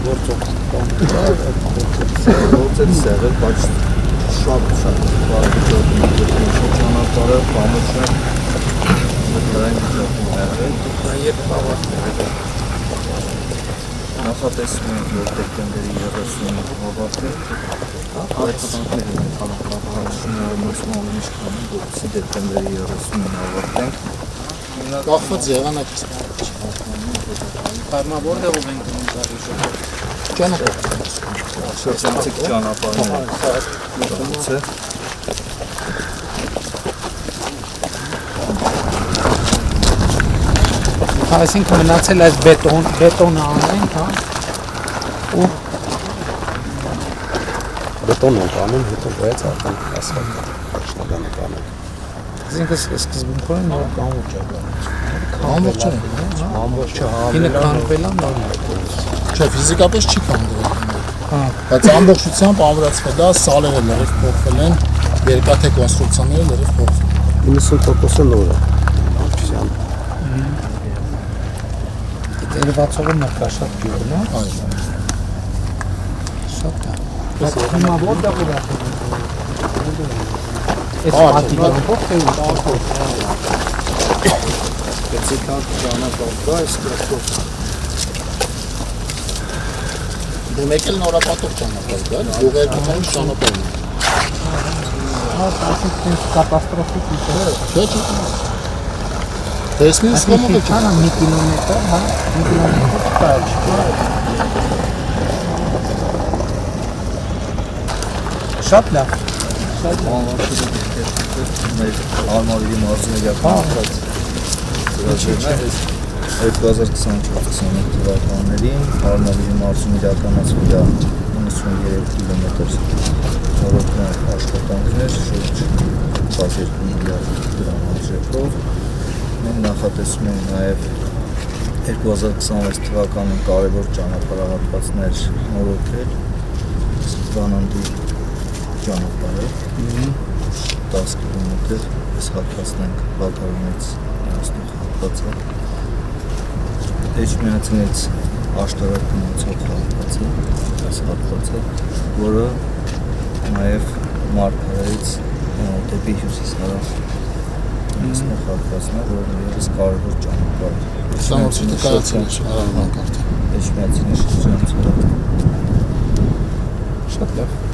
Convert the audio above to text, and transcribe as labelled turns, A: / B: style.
A: Գործել սեղել, բայց շատ ճանապարհը բամուշը դրային վիճակում եղել։ Երբ ավարտվել է։ Նախատեսում ենք, որ դեկտեմբերի 30-ին ավարտել։ Դեկտեմբերի 30-ին ավարտենք։
B: Կախված եղանակից։
C: Որտեղ ով ենք գնում
B: Ճանապարհ։
A: Շրջանցիկ ճանապարհները։
C: Այսինքն մնացել այս բետոնը անենք, հա։ Ու
D: Բետոնն ենք անում, հետո բայց արդեն ասֆալտ շտաբանը կանենք։
C: այսինքն սկզբունքորեն նոր կամուրջ է
B: Ամբողջ է։
C: ամբողջը հավելը քանդվել է նոր
B: Չէ, ֆիզիկապես չի կանգնել։
C: հա
B: Բայց ամբողջությամբ ամրացվել է, սալերը լրիվ փոխվել են, երկաթե կոնստրուկցիաները լրիվ փոխվել։
D: 90%-ը նոր է։
C: Երևացողը մրկաշատ գյուղն է,
B: Այո։
C: շատ է։ Հիմա որտեղ է։ Այս մատիկով թե
A: Պետքան ճանապարհ կա, այս կրկով։
B: Դե մեկ էլ նորապատող ճանապարհ կա, գյուղերկության ճանապարհն է։
C: հա, այսինքն կատաստրոֆիկ է։
B: Չէ։ Տեսնես կոմոդ է։
C: Քան մի կիլոմետր, հա, մի կիլոմետր տալ չի։ Շատ լավ։
A: Մեր արմավիրի մարզում իրականացած ծրագրերն 2024-25 թվականներին արմավիրի մարզում իրականացվել է 93 կիլոմետր նորոգման աշխատանքներ շուրջ 12 միլիարդ դրամ արժեքով։ Մենք նախատեսում ենք նաև 2026 թվականին կարևոր ճանապարհահատվածներ նորոգել Վանանդի ճանապարհը 10 կիլոմետր այս հատվածն ենք Բակարոնից անցնող հատվածը Էջմիածնից աշտարակ գնացող հատվածը այս հատվածը որը նաև Մարգարայից դեպի հյուսիս հարավ անցնող հատվածն է որը ևս կարևոր ճանապարհ է
B: Սամորցի կայացել է
A: Էջմիածնի շրջանցը
C: Շատ լավ։